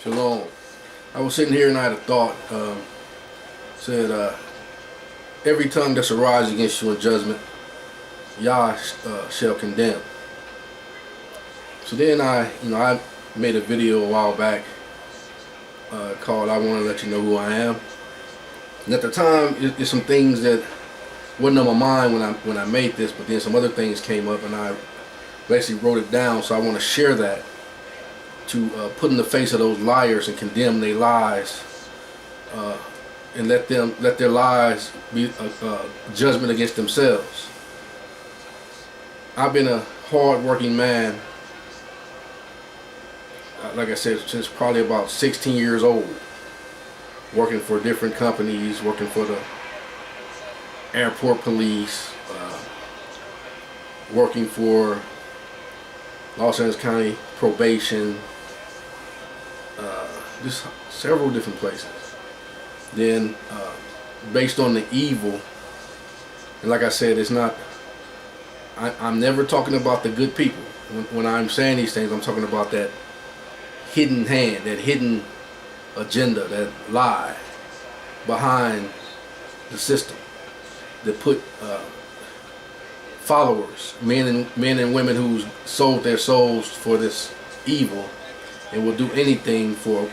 Shalom. I was sitting here and I had a thought. Said, every tongue that's arise against you in judgment, Yah shall condemn. So then I made a video a while back called "I Want to Let You Know Who I Am." And at the time, it's some things that wasn't on my mind when I made this, but then some other things came up, and I basically wrote it down. So I want to share that to put in the face of those liars and condemn their lies, and let their lies be a judgment against themselves. I've been a hard-working man, like I said, since probably about 16 years old, working for different companies, working for the airport police, working for Los Angeles County probation, just several different places. Then based on the evil, and like I said, it's not, I'm never talking about the good people. When I'm saying these things, I'm talking about that hidden hand, that hidden agenda, that lie behind the system that put followers, men and women who sold their souls for this evil and will do anything for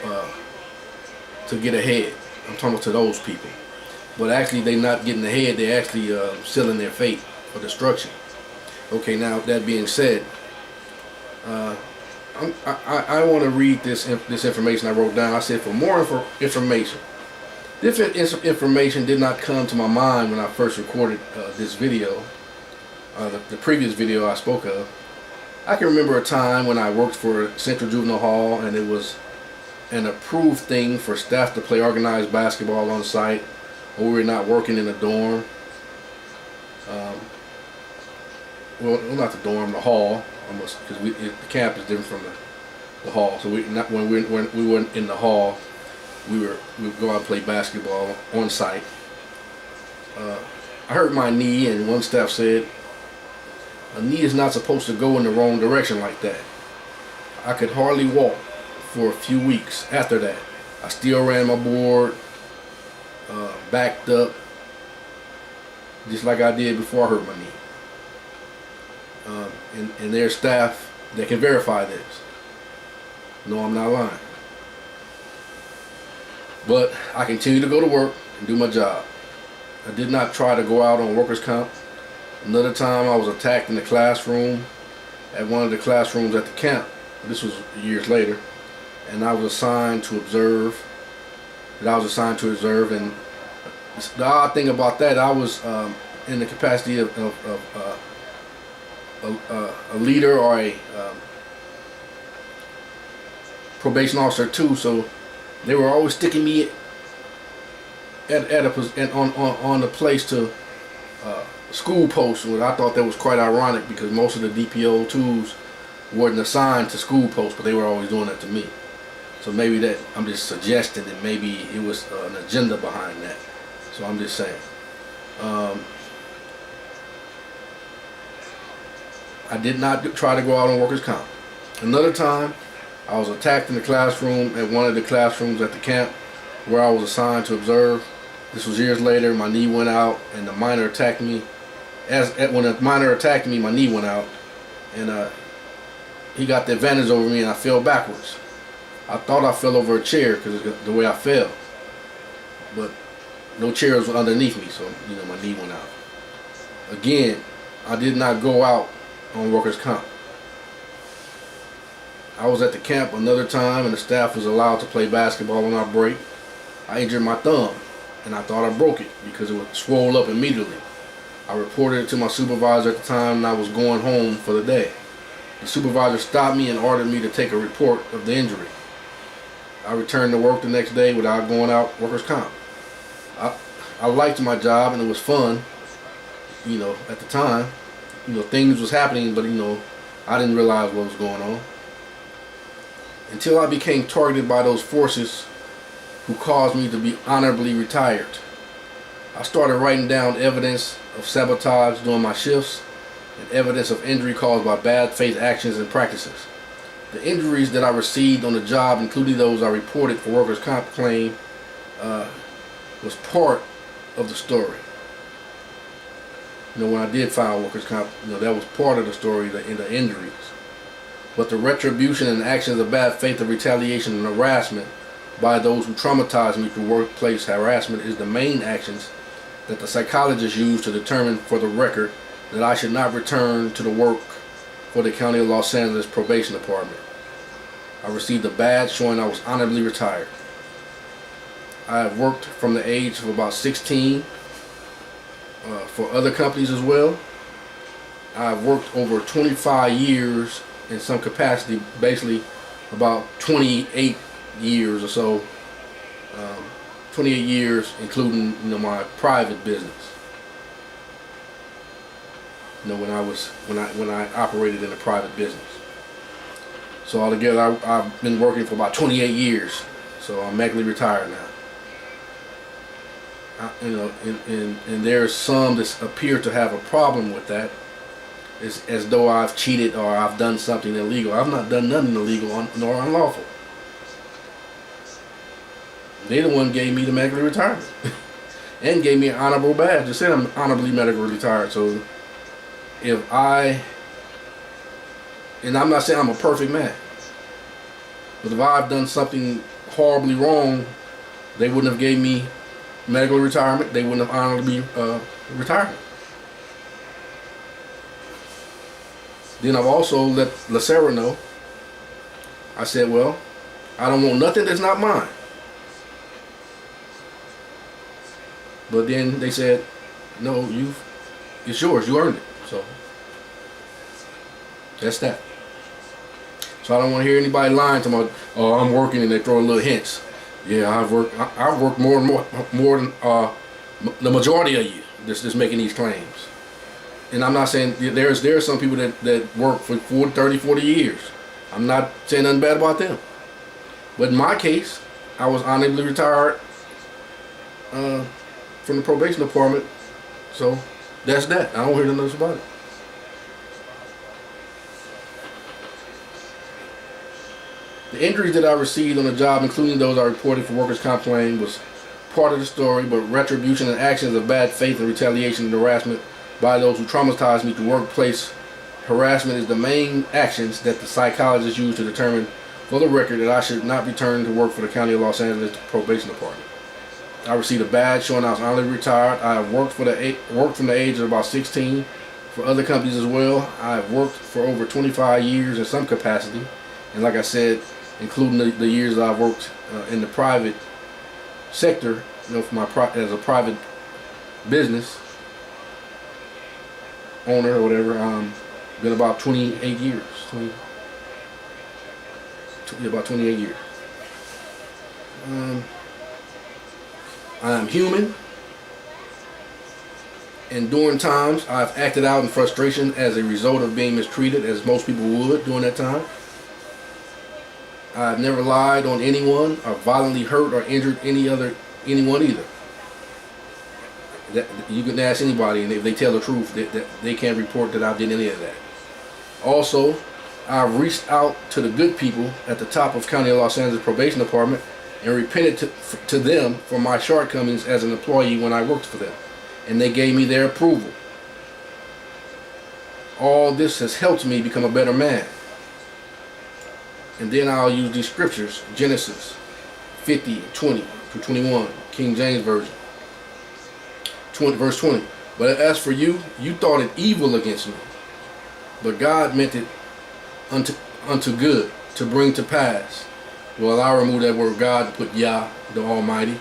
to get ahead. I'm talking to those people, but actually they're not getting ahead. They're actually sealing their fate for destruction. Okay, now that being said, I want to read this information I wrote down. I said, for more information. This information did not come to my mind when I first recorded this video, the previous video I spoke of. I can remember a time when I worked for Central Juvenile Hall, and it was an approved thing for staff to play organized basketball on site when we were not working in a dorm. Well, not the dorm, the hall, almost, because the camp is different from the hall. So when we weren't in the hall, we would go out and play basketball on site. I hurt my knee, and one staff said, a knee is not supposed to go in the wrong direction like that. I could hardly walk for a few weeks after that. I still ran my board, backed up, just like I did before I hurt my knee. And there's staff that can verify this. No, I'm not lying. But I continue to go to work and do my job. I did not try to go out on workers' comp. Another time I was attacked in the classroom, at one of the classrooms at the camp. This was years later. And I was assigned to observe. And the odd thing about that, I was in the capacity of a leader or a probation officer too, so they were always sticking me on the place to school posts. Well, I thought that was quite ironic because most of the DPO2s weren't assigned to school posts, but they were always doing that to me. So maybe that, I'm just suggesting that maybe it was an agenda behind that. So I'm just saying. I did not try to go out on workers' comp. Another time, I was attacked in the classroom at one of the classrooms at the camp where I was assigned to observe. This was years later. My knee went out, and the minor attacked me. When the minor attacked me, my knee went out, and he got the advantage over me, and I fell backwards. I thought I fell over a chair because of the way I fell, but no chair was underneath me, so my knee went out. Again, I did not go out on workers' comp. I was at the camp another time, and the staff was allowed to play basketball on our break. I injured my thumb, and I thought I broke it because it would swell up immediately. I reported it to my supervisor at the time, and I was going home for the day. The supervisor stopped me and ordered me to take a report of the injury. I returned to work the next day without going out workers' comp. I liked my job, and it was fun, at the time. Things was happening, but I didn't realize what was going on until I became targeted by those forces who caused me to be honorably retired. I started writing down evidence of sabotage during my shifts and evidence of injury caused by bad faith actions and practices. The injuries that I received on the job, including those I reported for workers' comp claim, was part of the story. When I did file workers' comp, that was part of the story, in the injuries. But the retribution and actions of bad faith, of retaliation and harassment by those who traumatize me through workplace harassment is the main actions that the psychologists use to determine for the record that I should not return to the work for the County of Los Angeles Probation Department. I received a badge showing I was honorably retired. I have worked from the age of about 16 for other companies as well. I've worked over 25 years in some capacity, basically about 28 years or so. 28 years, including my private business. When I operated in a private business. So altogether, I've been working for about 28 years. So I'm medically retired now. And there's some that appear to have a problem with that. It's as though I've cheated or I've done something illegal. I've not done nothing illegal nor unlawful. They the one gave me the medical retirement and gave me an honorable badge. They said I'm honorably medically retired. So and I'm not saying I'm a perfect man, but if I've done something horribly wrong, they wouldn't have gave me medical retirement. They wouldn't have honored me retirement. Then I've also let Lacera know. I said, well, I don't want nothing that's not mine. But then they said, no, it's yours. You earned it. So that's that. So I don't want to hear anybody lying to me. Oh, I'm working, and they throw little hints. Yeah, I've worked more than the majority of you that's making these claims. And I'm not saying there's some people that work for 30, 40 years. I'm not saying nothing bad about them. But in my case, I was honorably retired from the probation department. So that's that. I don't hear nothing else about it. The injuries that I received on the job, including those I reported for workers' comp claim, was part of the story, but retribution and actions of bad faith and retaliation and harassment by those who traumatized me through workplace harassment is the main actions that the psychologists use to determine for the record that I should not return to work for the County of Los Angeles Probation Department. I received a badge showing I was honorably retired. I have worked from the age of about 16 for other companies as well. I have worked for over 25 years in some capacity, and like I said, including the years that I've worked in the private sector, for as a private business owner or whatever. Been about 28 years. About 28 years. I am human, and during times I've acted out in frustration as a result of being mistreated, as most people would during that time. I've never lied on anyone or violently hurt or injured anyone either. That you can ask anybody, and if they tell the truth, that they can't report that I did any of that. Also, I've reached out to the good people at the top of County of Los Angeles Probation Department and repented to them for my shortcomings as an employee when I worked for them, and they gave me their approval. All this has helped me become a better man. And then I'll use these scriptures, Genesis 50:20-21, King James Version. Verse 20. But as for you, you thought it evil against me, but God meant it unto good, to bring to pass. Well, I remove that word God and put Yah, the Almighty.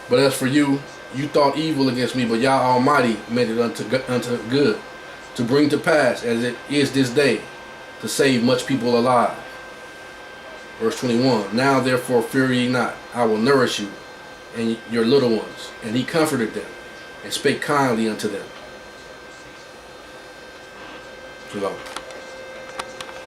But as for you, you thought evil against me, but Yah Almighty meant it unto good, to bring to pass, as it is this day, to save much people alive. Verse 21. Now therefore fear ye not, I will nourish you and your little ones. And he comforted them and spake kindly unto them. Shalom.